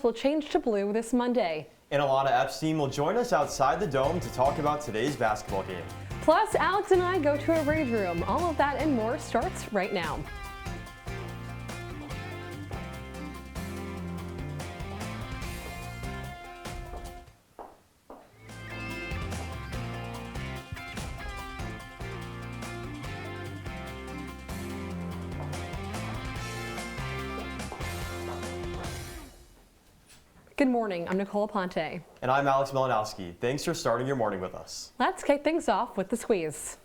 Will change to blue this Monday. And Ilana Epstein will join us outside the Dome to talk about today's basketball game. Plus, Alex and I go to a rage room. All of that and more starts right now. Good morning, I'm Nicole Aponte. And I'm Malanoski. Thanks for starting your morning with us. Let's kick things off with the squeeze.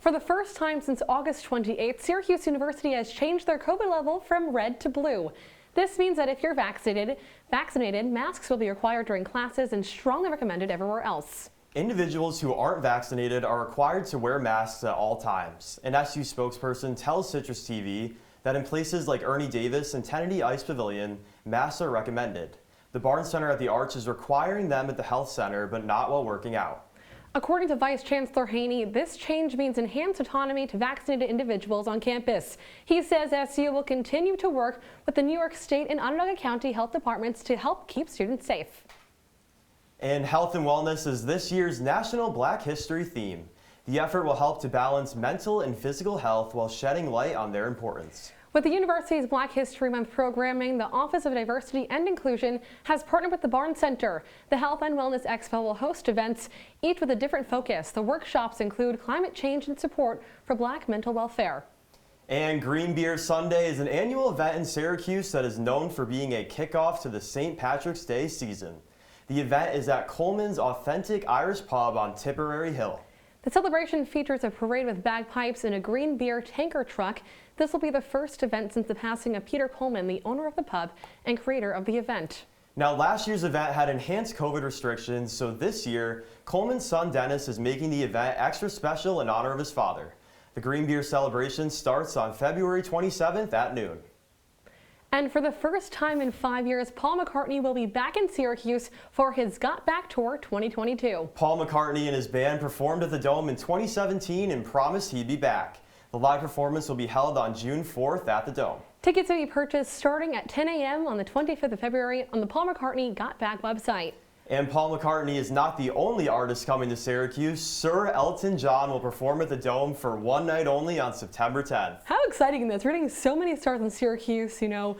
For the first time since August 28th, Syracuse University has changed their COVID level from red to blue. This means that if you're vaccinated, masks will be required during classes and strongly recommended everywhere else. Individuals who aren't vaccinated are required to wear masks at all times. An SU spokesperson tells CitrusTV that in places like Ernie Davis and Kennedy Ice Pavilion, masks are recommended. The Barnes Center at the Arch is requiring them at the health center, but not while working out. According to Vice Chancellor Haney, this change means enhanced autonomy to vaccinated individuals on campus. He says SU will continue to work with the New York State and Onondaga County health departments to help keep students safe. And health and wellness is this year's National Black History theme. The effort will help to balance mental and physical health while shedding light on their importance. With the university's Black History Month programming, the Office of Diversity and Inclusion has partnered with the Barnes Center. The Health and Wellness Expo will host events, each with a different focus. The workshops include climate change and support for Black mental welfare. And Green Beer Sunday is an annual event in Syracuse that is known for being a kickoff to the St. Patrick's Day season. The event is at Coleman's Authentic Irish Pub on Tipperary Hill. The celebration features a parade with bagpipes and a green beer tanker truck. This will be the first event since the passing of Peter Coleman, the owner of the pub and creator of the event. Now, last year's event had enhanced COVID restrictions, so this year, Coleman's son Dennis is making the event extra special in honor of his father. The Green Beer celebration starts on February 27th at noon. And for the first time in 5 years, Paul McCartney will be back in Syracuse for his Got Back Tour 2022. Paul McCartney and his band performed at the Dome in 2017 and promised he'd be back. The live performance will be held on June 4th at the Dome. Tickets will be purchased starting at 10 a.m. on the 25th of February on the Paul McCartney Got Back website. And Paul McCartney is not the only artist coming to Syracuse. Sir Elton John will perform at the Dome for one night only on September 10th. How exciting is this? We're getting so many stars in Syracuse, you know.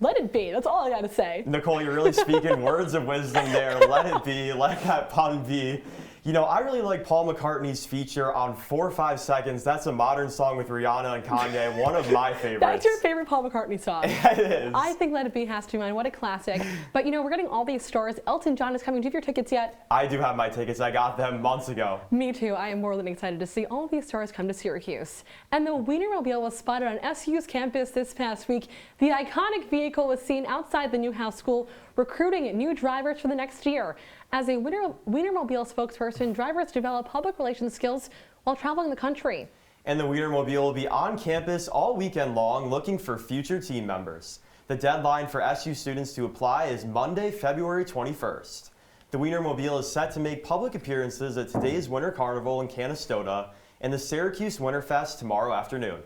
Let it be. That's all I got to say. Nicole, you're really speaking words of wisdom there. Let it be. Let that pun be. You know, I really like Paul McCartney's feature on 4 or 5 Seconds. That's a modern song with Rihanna and Kanye, one of my favorites. That's your favorite Paul McCartney song. It is. I think Let It Be has to be mine. What a classic. But you know, we're getting all these stars. Elton John is coming. Do you have your tickets yet? I do have my tickets. I got them months ago. Me too. I am more than excited to see all of these stars come to Syracuse. And the Wienermobile was spotted on SU's campus this past week. The iconic vehicle was seen outside the Newhouse School recruiting new drivers for the next year. As a Wienermobile spokesperson, drivers develop public relations skills while traveling the country. And the Wienermobile will be on campus all weekend long looking for future team members. The deadline for SU students to apply is Monday, February 21st. The Wienermobile is set to make public appearances at today's Winter Carnival in Canastota and the Syracuse Winterfest tomorrow afternoon.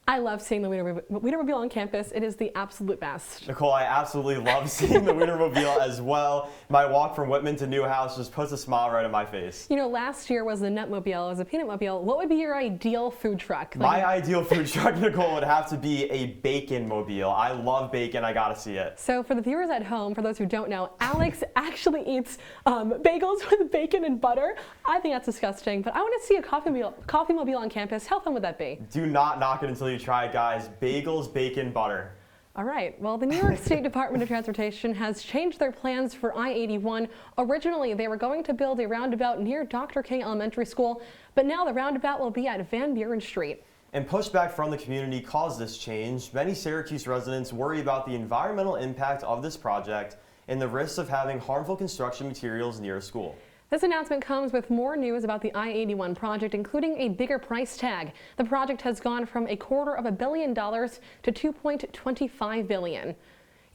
I love seeing the Wienermobile on campus. It is the absolute best. Nicole, I absolutely love seeing the Wienermobile as well. My walk from Whitman to Newhouse just puts a smile right on my face. You know, last year was the Nutmobile, it was a Peanutmobile. What would be your ideal food truck? My ideal food truck, Nicole, would have to be a bacon mobile. I love bacon, I gotta see it. So for the viewers at home, for those who don't know, Alex actually eats bagels with bacon and butter. I think that's disgusting, but I want to see a coffee mobile on campus. How fun would that be? Do not knock it until you try it, guys. Bagels, bacon, butter. All right. Well, the New York State Department of Transportation has changed their plans for I-81. Originally, they were going to build a roundabout near Dr. King Elementary School, but now the roundabout will be at Van Buren Street. And pushback from the community caused this change. Many Syracuse residents worry about the environmental impact of this project and the risks of having harmful construction materials near a school. This announcement comes with more news about the I-81 project, including a bigger price tag. The project has gone from $250 million to $2.25 billion.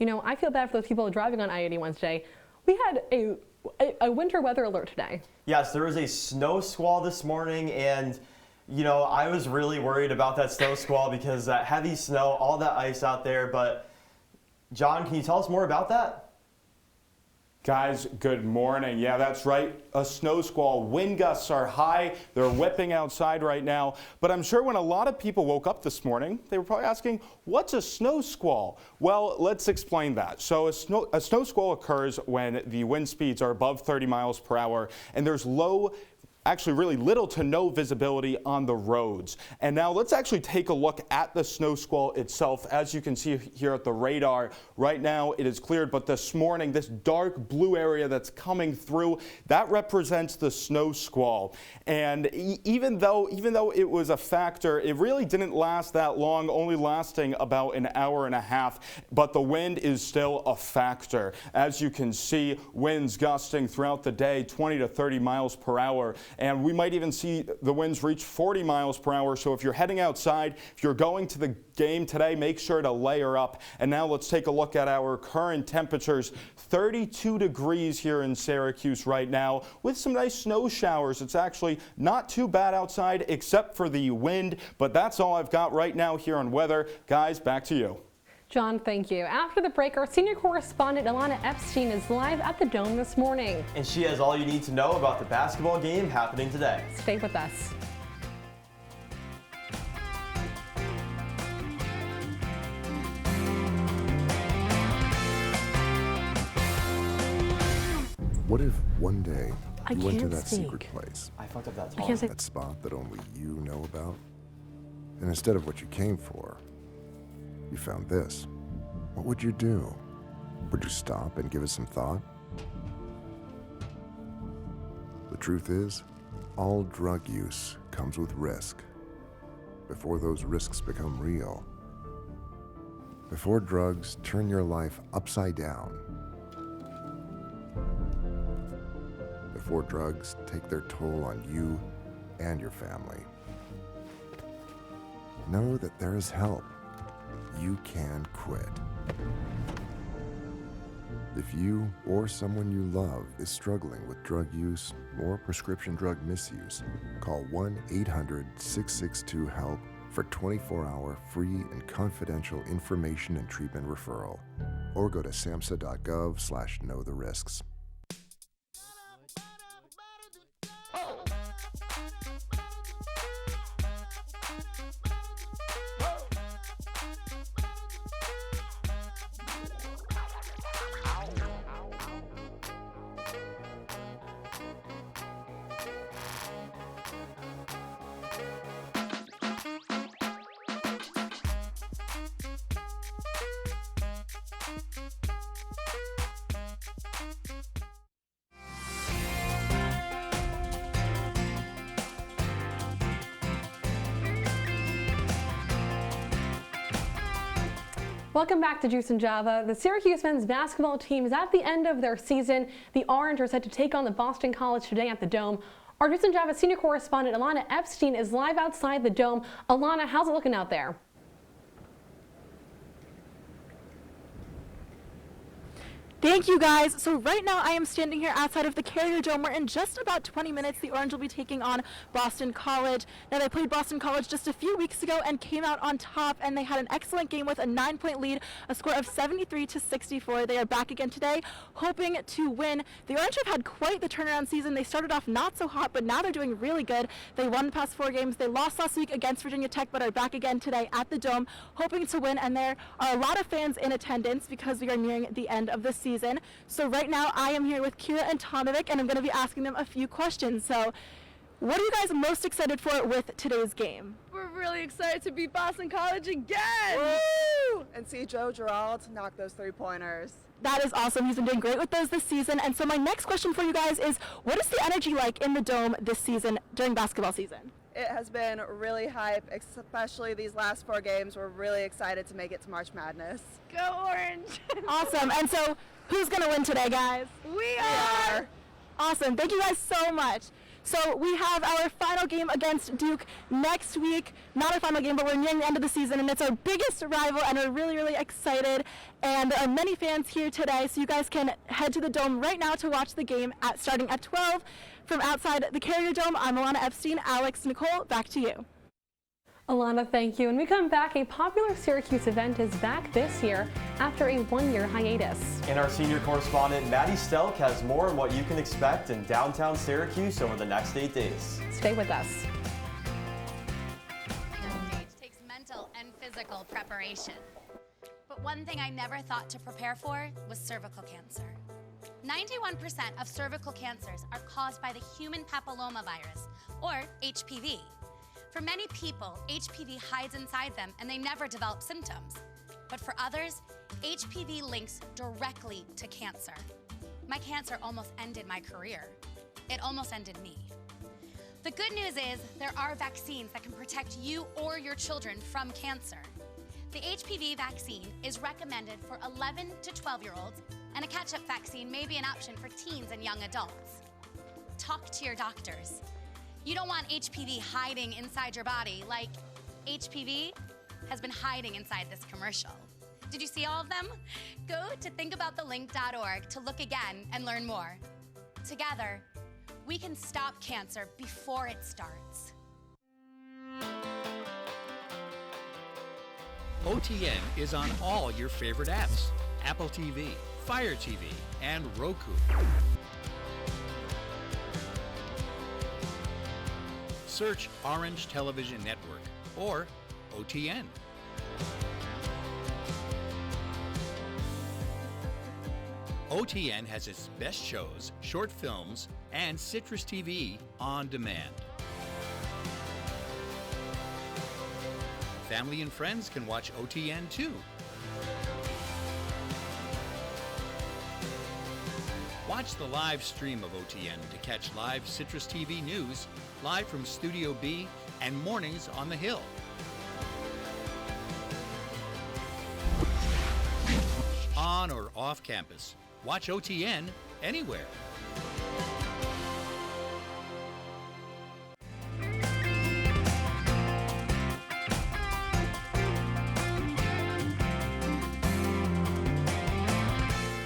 You know, I feel bad for those people driving on I-81 today. we had a winter weather alert today. Yes, there was a snow squall this morning, and I was really worried about that snow squall because that heavy snow, all that ice out there. But John, can you tell us more about that? Guys, good morning. Yeah, that's right. A snow squall. Wind gusts are high. They're whipping outside right now. But I'm sure when a lot of people woke up this morning, they were probably asking, what's a snow squall? Well, let's explain that. So a snow squall occurs when the wind speeds are above 30 miles per hour and there's actually really little to no visibility on the roads. And now let's actually take a look at the snow squall itself. As you can see here at the radar, right now it is cleared, but this morning, this dark blue area that's coming through, that represents the snow squall. And even though it was a factor, it really didn't last that long, only lasting about an hour and a half, but the wind is still a factor. As you can see, winds gusting throughout the day, 20 to 30 miles per hour. And we might even see the winds reach 40 miles per hour. So if you're heading outside, if you're going to the game today, make sure to layer up. And now let's take a look at our current temperatures. 32 degrees here in Syracuse right now with some nice snow showers. It's actually not too bad outside except for the wind. But that's all I've got right now here on weather. Guys, back to you. John, thank you. After the break, our senior correspondent Ilana Epstein is live at the Dome this morning. And she has all you need to know about the basketball game happening today. Stay with us. What if one day I you went to can't that speak. secret place, I fucked up that I song. can't say. that spot that only you know about, and instead of what you came for, you found this? What would you do? Would you stop and give it some thought? The truth is, all drug use comes with risk. Before those risks become real, before drugs turn your life upside down, before drugs take their toll on you and your family, know that there is help. You can quit. If you or someone you love is struggling with drug use or prescription drug misuse, call 1-800-662-HELP for 24-hour free and confidential information and treatment referral, or go to samhsa.gov/knowtherisks. Welcome back to Juice and Java. The Syracuse men's basketball team is at the end of their season. The Orange are set to take on the Boston College today at the Dome. Our Juice and Java senior correspondent Ilana Epstein is live outside the Dome. Ilana, how's it looking out there? Thank you, guys. So right now I am standing here outside of the Carrier Dome, where in just about 20 minutes the Orange will be taking on Boston College. Now, they played Boston College just a few weeks ago and came out on top, and they had an excellent game with a 9-point lead, a score of 73-64. They are back again today, hoping to win. The Orange have had quite the turnaround season. They started off not so hot, but now they're doing really good. They won the past 4 games. They lost last week against Virginia Tech, but are back again today at the Dome, hoping to win. And there are a lot of fans in attendance because we are nearing the end of the season. So right now I am here with Kira and Tomovic, and I'm going to be asking them a few questions. So what are you guys most excited for with today's game? We're really excited to beat Boston College again! Woo! And see Joe Girald knock those 3-pointers. That is awesome. He's been doing great with those this season. And so my next question for you guys is, what is the energy like in the Dome this season during basketball season? It has been really hype, especially these last 4 games. We're really excited to make it to March Madness. Go Orange! Awesome. And so who's going to win today, guys? We are! Awesome. Thank you guys so much. So we have our final game against Duke next week. Not our final game, but we're nearing the end of the season, and it's our biggest rival, and we're really, really excited. And there are many fans here today, so you guys can head to the Dome right now to watch the game starting at 12. From outside the Carrier Dome, I'm Ilana Epstein. Alex, Nicole, back to you. Ilana, thank you. When we come back, a popular Syracuse event is back this year after a one-year hiatus. And our senior correspondent, Maddie Stelk, has more on what you can expect in downtown Syracuse over the next 8 days. Stay with us. Stage takes mental and physical preparation. But one thing I never thought to prepare for was cervical cancer. 91% of cervical cancers are caused by the human papillomavirus, or HPV. For many people, HPV hides inside them and they never develop symptoms. But for others, HPV links directly to cancer. My cancer almost ended my career. It almost ended me. The good news is there are vaccines that can protect you or your children from cancer. The HPV vaccine is recommended for 11 to 12-year-olds, and a catch-up vaccine may be an option for teens and young adults. Talk to your doctors. You don't want HPV hiding inside your body like HPV has been hiding inside this commercial. Did you see all of them? Go to thinkaboutthelink.org to look again and learn more. Together, we can stop cancer before it starts. OTN is on all your favorite apps: Apple TV, Fire TV, and Roku. Search Orange Television Network or OTN. OTN has its best shows, short films, and CitrusTV on demand. Family and friends can watch OTN too. Watch the live stream of OTN to catch live CitrusTV news, live from Studio B, and Mornings on the Hill. On or off campus, watch OTN anywhere.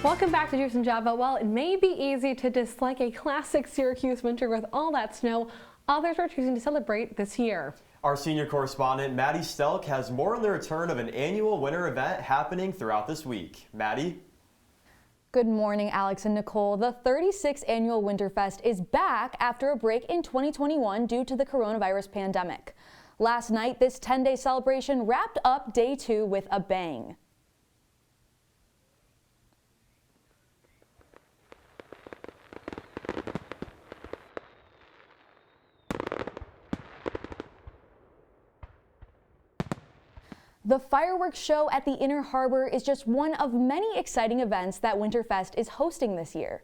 Welcome back to Juice and Java. Well, it may be easy to dislike a classic Syracuse winter with all that snow. Others are choosing to celebrate this year. Our senior correspondent, Maddie Stelk, has more on the return of an annual winter event happening throughout this week. Maddie? Good morning, Alex and Nicole. The 36th annual Winterfest is back after a break in 2021 due to the coronavirus pandemic. Last night, this 10-day celebration wrapped up day 2 with a bang. The fireworks show at the Inner Harbor is just one of many exciting events that Winterfest is hosting this year.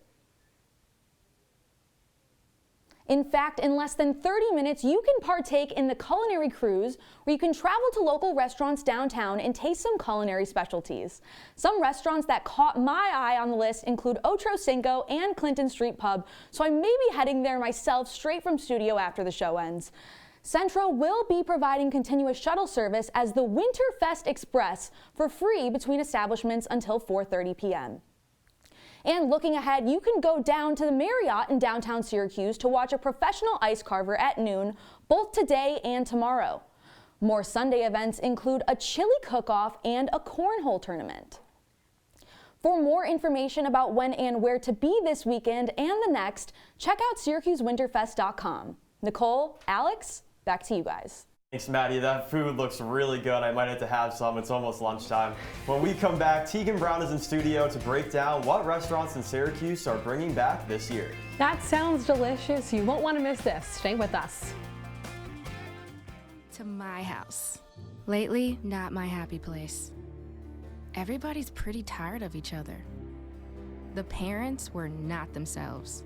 In fact, in less than 30 minutes, you can partake in the culinary cruise, where you can travel to local restaurants downtown and taste some culinary specialties. Some restaurants that caught my eye on the list include Otro Cinco and Clinton Street Pub, so I may be heading there myself straight from studio after the show ends. Central will be providing continuous shuttle service as the Winterfest Express for free between establishments until 4:30 p.m. And looking ahead, you can go down to the Marriott in downtown Syracuse to watch a professional ice carver at noon, both today and tomorrow. More Sunday events include a chili cook-off and a cornhole tournament. For more information about when and where to be this weekend and the next, check out SyracuseWinterfest.com. Nicole, Alex, back to you guys. Thanks, Maddie. That food looks really good. I might have to have some. It's almost lunchtime. When we come back, Teagan Brown is in studio to break down what restaurants in Syracuse are bringing back this year. That sounds delicious. You won't want to miss this. Stay with us. To my house. Lately, not my happy place. Everybody's pretty tired of each other. The parents were not themselves.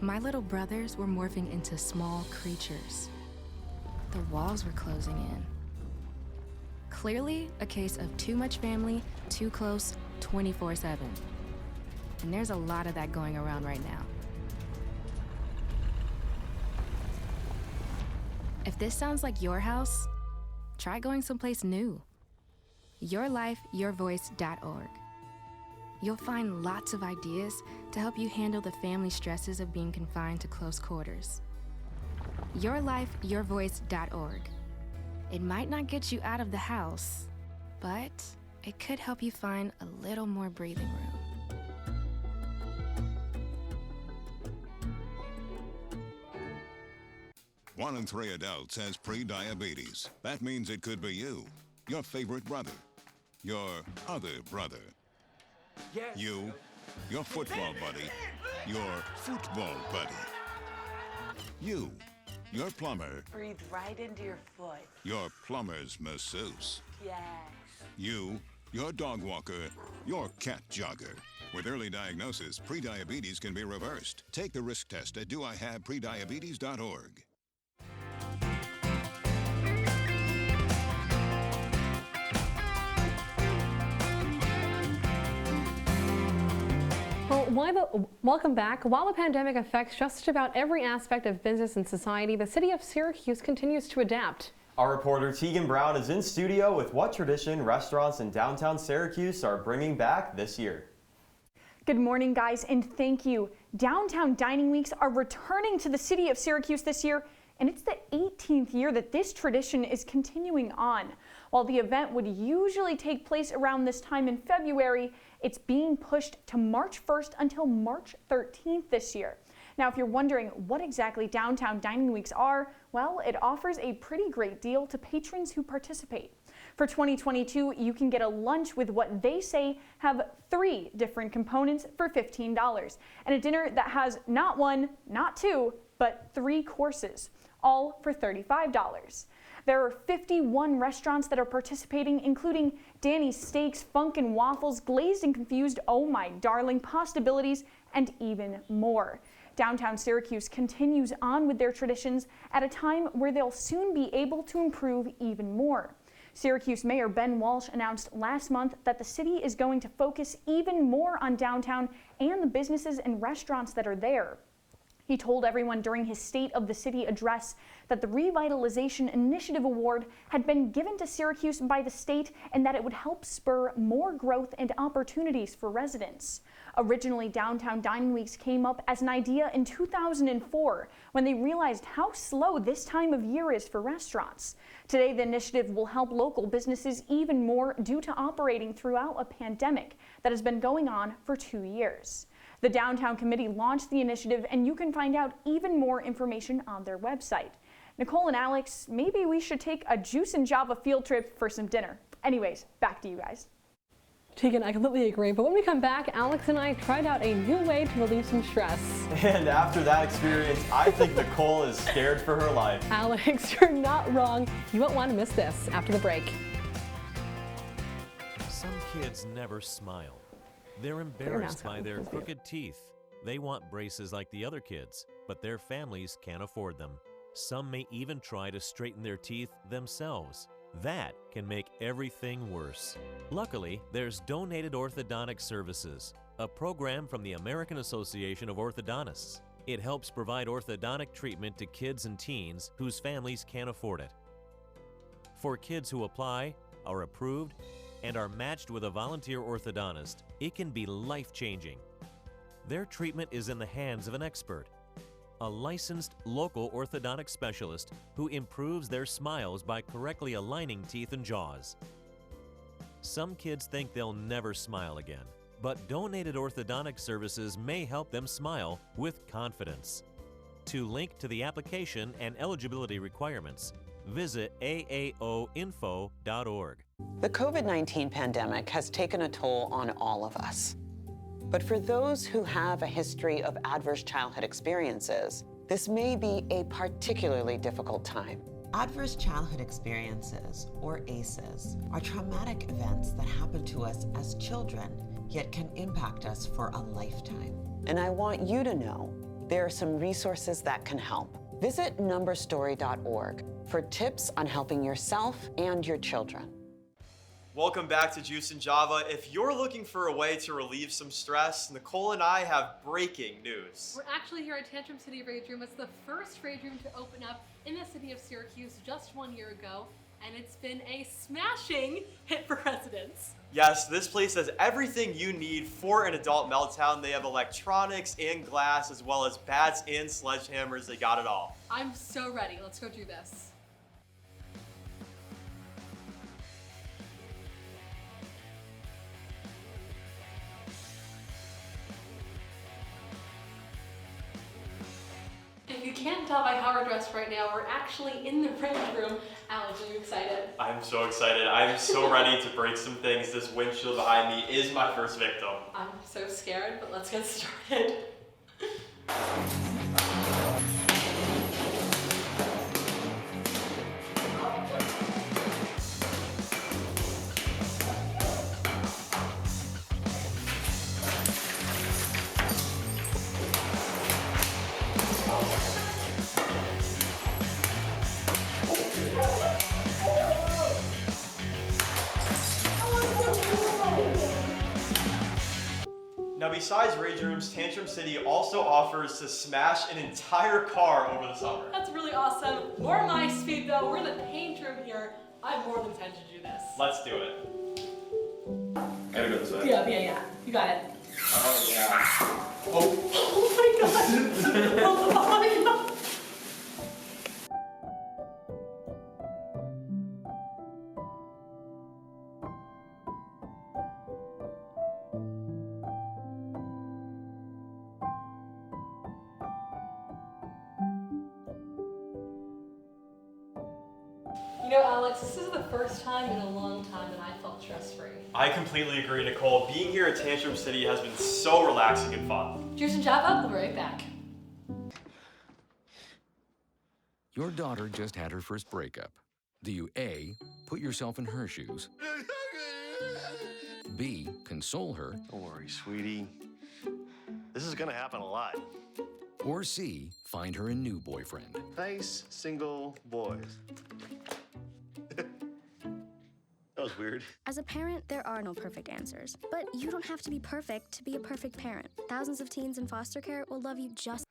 My little brothers were morphing into small creatures. The walls were closing in. Clearly a case of too much family, too close, 24/7. And there's a lot of that going around right now. If this sounds like your house, try going someplace new. YourLifeYourVoice.org. You'll find lots of ideas to help you handle the family stresses of being confined to close quarters. YourLifeYourVoice.org. It might not get you out of the house, but it could help you find a little more breathing room. One in 3 adults has pre-diabetes. That means it could be you, your favorite brother, your other brother, you, your football buddy, your football buddy, you, your plumber, breathe right into your foot, your plumber's masseuse, yes, you, your dog walker, your cat jogger. With early diagnosis, pre-diabetes can be reversed. Take the risk test at doihaveprediabetes.org. Welcome back. While the pandemic affects just about every aspect of business and society, the city of Syracuse continues to adapt. Our reporter Teagan Brown is in studio with what tradition restaurants in downtown Syracuse are bringing back this year. Good morning, guys, and thank you. Downtown Dining Weeks are returning to the city of Syracuse this year, and it's the 18th year that this tradition is continuing on. While the event would usually take place around this time in February, it's being pushed to March 1st until March 13th this year. Now, if you're wondering what exactly Downtown Dining Weeks are, well, it offers a pretty great deal to patrons who participate. For 2022, you can get a lunch with what they say have 3 different components for $15, and a dinner that has not 1, not 2, but 3 courses, all for $35. There are 51 restaurants that are participating, including Danny's Steaks, Funk and Waffles, Glazed and Confused, Oh My Darling, Possibilities, and even more. Downtown Syracuse continues on with their traditions at a time where they'll soon be able to improve even more. Syracuse Mayor Ben Walsh announced last month that the city is going to focus even more on downtown and the businesses and restaurants that are there. He told everyone during his State of the City address that the Revitalization Initiative Award had been given to Syracuse by the state and that it would help spur more growth and opportunities for residents. Originally, Downtown Dining Weeks came up as an idea in 2004 when they realized how slow this time of year is for restaurants. Today, the initiative will help local businesses even more due to operating throughout a pandemic that has been going on for 2 years. The Downtown Committee launched the initiative, and you can find out even more information on their website. Nicole and Alex, maybe we should take a Juice and Java field trip for some dinner. Anyways, back to you guys. Teagan, I completely agree, but when we come back, Alex and I tried out a new way to relieve some stress. And after that experience, I think Nicole is scared for her life. Alex, you're not wrong. You won't want to miss this after the break. Some kids never smile. They're embarrassed by their crooked teeth. They want braces like the other kids, but their families can't afford them. Some may even try to straighten their teeth themselves. That can make everything worse. Luckily, there's Donated Orthodontic Services, a program from the American Association of Orthodontists. It helps provide orthodontic treatment to kids and teens whose families can't afford it. For kids who apply, are approved, and are matched with a volunteer orthodontist, it can be life-changing. Their treatment is in the hands of an expert, a licensed local orthodontic specialist who improves their smiles by correctly aligning teeth and jaws. Some kids think they'll never smile again, but Donated Orthodontic Services may help them smile with confidence. To link to the application and eligibility requirements, visit aaoinfo.org. The COVID-19 pandemic has taken a toll on all of us. But for those who have a history of adverse childhood experiences, this may be a particularly difficult time. Adverse childhood experiences, or ACEs, are traumatic events that happen to us as children, yet can impact us for a lifetime. And I want you to know there are some resources that can help. Visit numberstory.org for tips on helping yourself and your children. Welcome back to Juice and Java. If you're looking for a way to relieve some stress, Nicole and I have breaking news. We're actually here at Tantrum City Rage Room. It's the first Rage Room to open up in the city of Syracuse just 1 year ago, and it's been a smashing hit for residents. Yes, this place has everything you need for an adult meltdown. They have electronics and glass, as well as bats and sledgehammers. They got it all. I'm so ready. Let's go do this. If you can't tell by how we're dressed right now, we're actually in the Rage Room. Alex, are you excited? I'm so excited. I'm so ready to break some things. This windshield behind me is my first victim. I'm so scared, but let's get started. Now, besides Rage Rooms, Tantrum City also offers to smash an entire car over the summer. That's really awesome. More my speed though. We're in the paint room here. I'm more than excited to do this. Let's do it. Gotta go this way. Yeah. You got it. Oh, yeah. Oh. Oh my god. Oh my god. You know, Alex, this is the first time in a long time that I felt stress-free. I completely agree, Nicole. Being here at Tantrum City has been so relaxing and fun. Juice and Java, we'll be right back. Your daughter just had her first breakup. Do you A, put yourself in her shoes? B, console her? Don't worry, sweetie. This is gonna happen a lot. Or C, find her a new boyfriend? Nice, single boys. That was weird. As a parent, there are no perfect answers. But you don't have to be perfect to be a perfect parent. Thousands of teens in foster care will love you just.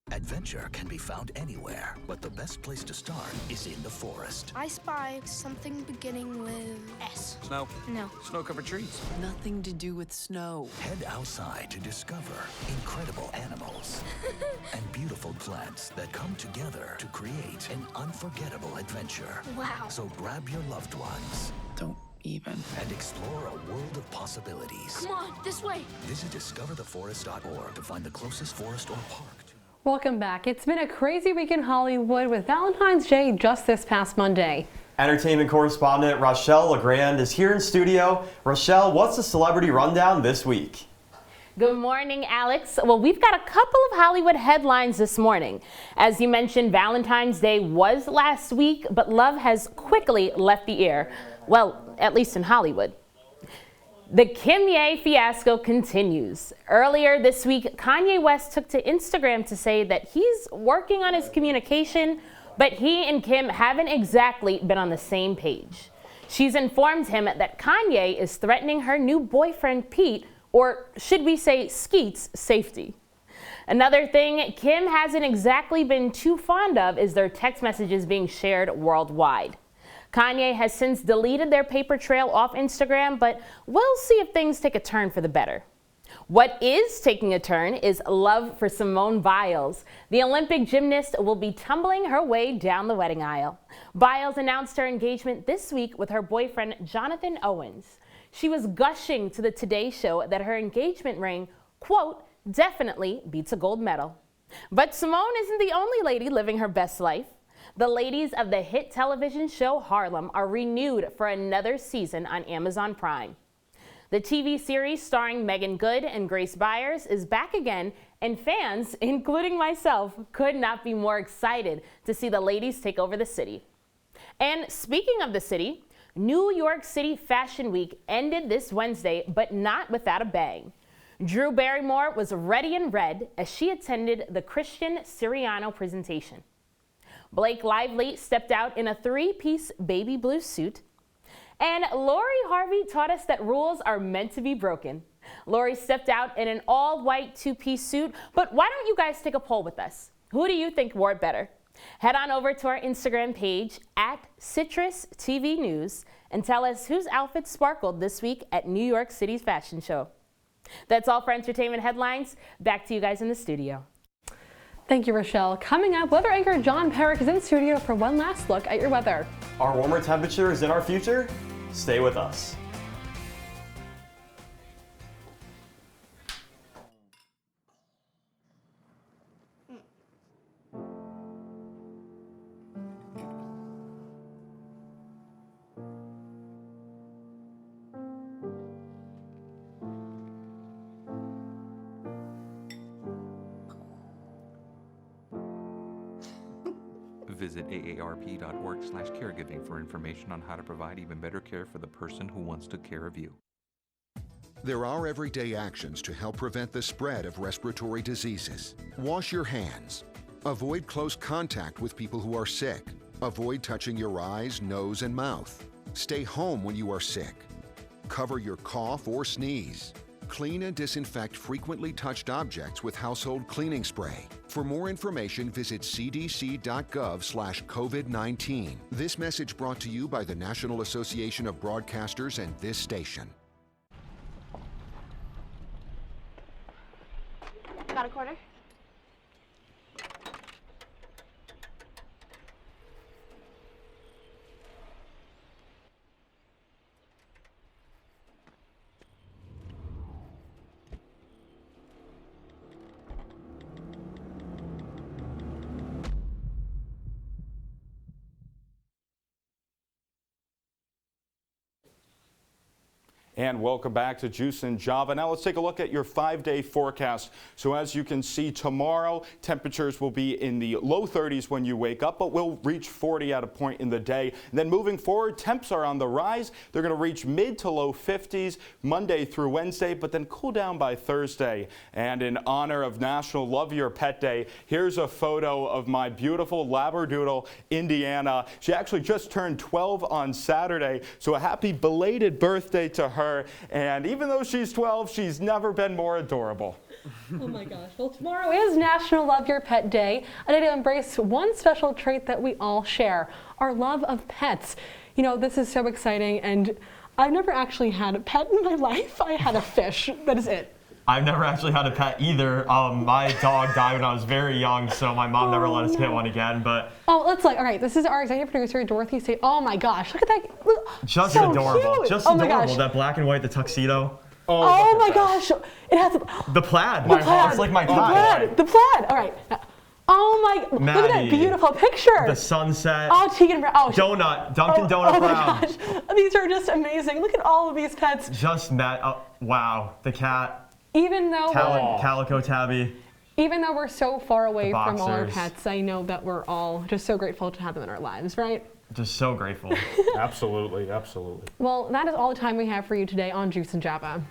Adventure can be found anywhere, but the best place to start is in the forest. I spy something beginning with S. Snow? No. Snow-covered trees. Nothing to do with snow. Head outside to discover incredible animals and beautiful plants that come together to create an unforgettable adventure. Wow. So grab your loved ones. Don't even. And explore a world of possibilities. Come on, this way. Visit discovertheforest.org to find the closest forest or park. Welcome back. It's been a crazy week in Hollywood with Valentine's Day just this past Monday. Entertainment correspondent Rachelle Legrand is here in studio. Rachelle, what's the celebrity rundown this week? Good morning, Alex. Well, we've got a couple of Hollywood headlines this morning. As you mentioned, Valentine's Day was last week, but love has quickly left the air. Well, at least in Hollywood. The Kim Ye fiasco continues. Earlier this week, Kanye West took to Instagram to say that he's working on his communication, but he and Kim haven't exactly been on the same page. She's informed him that Kanye is threatening her new boyfriend, Pete, or should we say Skeet's, safety. Another thing Kim hasn't exactly been too fond of is their text messages being shared worldwide. Kanye has since deleted their paper trail off Instagram, but we'll see if things take a turn for the better. What is taking a turn is love for Simone Biles. The Olympic gymnast will be tumbling her way down the wedding aisle. Biles announced her engagement this week with her boyfriend, Jonathan Owens. She was gushing to the Today Show that her engagement ring, quote, definitely beats a gold medal. But Simone isn't the only lady living her best life. The ladies of the hit television show Harlem are renewed for another season on Amazon Prime. The TV series starring Megan Good and Grace Byers is back again, and fans, including myself, could not be more excited to see the ladies take over the city. And speaking of the city, New York City Fashion Week ended this Wednesday, but not without a bang. Drew Barrymore was ready in red as she attended the Christian Siriano presentation. Blake Lively stepped out in a three-piece baby blue suit. And Lori Harvey taught us that rules are meant to be broken. Lori stepped out in an all-white two-piece suit, but why don't you guys take a poll with us? Who do you think wore it better? Head on over to our Instagram page at CitrusTV News and tell us whose outfit sparkled this week at New York City's fashion show. That's all for entertainment headlines. Back to you guys in the studio. Thank you, Rochelle. Coming up, weather anchor John Perrick is in studio for one last look at your weather. Our warmer temperature is in our future. Stay with us. Visit aarp.org/caregiving for information on how to provide even better care for the person who wants to care of you. There are everyday actions to help prevent the spread of respiratory diseases. Wash your hands. Avoid close contact with people who are sick. Avoid touching your eyes, nose, and mouth. Stay home when you are sick. Cover your cough or sneeze. Clean and disinfect frequently touched objects with household cleaning spray. For more information, visit cdc.gov/COVID-19. This message brought to you by the National Association of Broadcasters and this station. Got a quarter? And welcome back to Juice and Java. Now let's take a look at your 5-day forecast. So as you can see, tomorrow temperatures will be in the low 30s when you wake up, but will reach 40 at a point in the day. And then moving forward, temps are on the rise. They're going to reach mid to low 50s Monday through Wednesday, but then cool down by Thursday. And in honor of National Love Your Pet Day, here's a photo of my beautiful Labradoodle, Indiana. She actually just turned 12 on Saturday, so a happy belated birthday to her. And even though she's 12, she's never been more adorable. Oh my gosh. Well, tomorrow is National Love Your Pet Day, a day to embrace one special trait that we all share, our love of pets. You know, this is so exciting, and I've never actually had a pet in my life. I had a fish. That is it. I've never actually had a pet either. My dog died when I was very young, so my mom never let us get one again. But all right, this is our executive producer, Dorothy State. Oh my gosh, look at that. Just so adorable. Cute. Just adorable. Gosh. That black and white, the tuxedo. Oh my gosh. It has the plaid. It's like my tie. The plaid. All right. Oh my, Maddie, look at that beautiful picture. The sunset. Oh, Teagan Brown. Oh, Donut. Dunkin' Donut Brown. Gosh. These are just amazing. Look at all of these pets. Just Matt. Oh, wow. The cat. Even though Calico Tabby. Even though we're so far away from all our pets, I know that we're all just so grateful to have them in our lives, right? Just so grateful. Absolutely, absolutely. Well, that is all the time we have for you today on Juice and Java.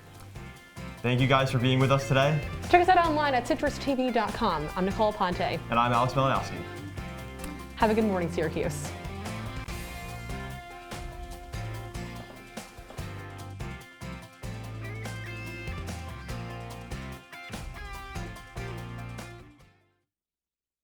Thank you guys for being with us today. Check us out online at CitrusTV.com. I'm Nicole Aponte. And I'm Alex Malanoski. Have a good morning, Syracuse.